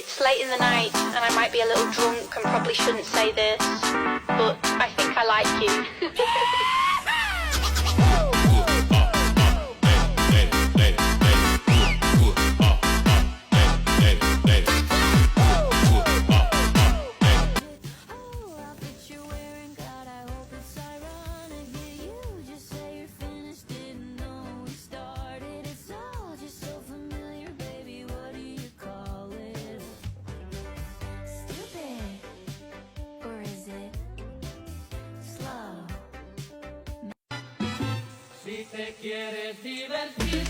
It's late in the night and I might be a little drunk and probably shouldn't say this, but I think I like you. Si te quieres divertir,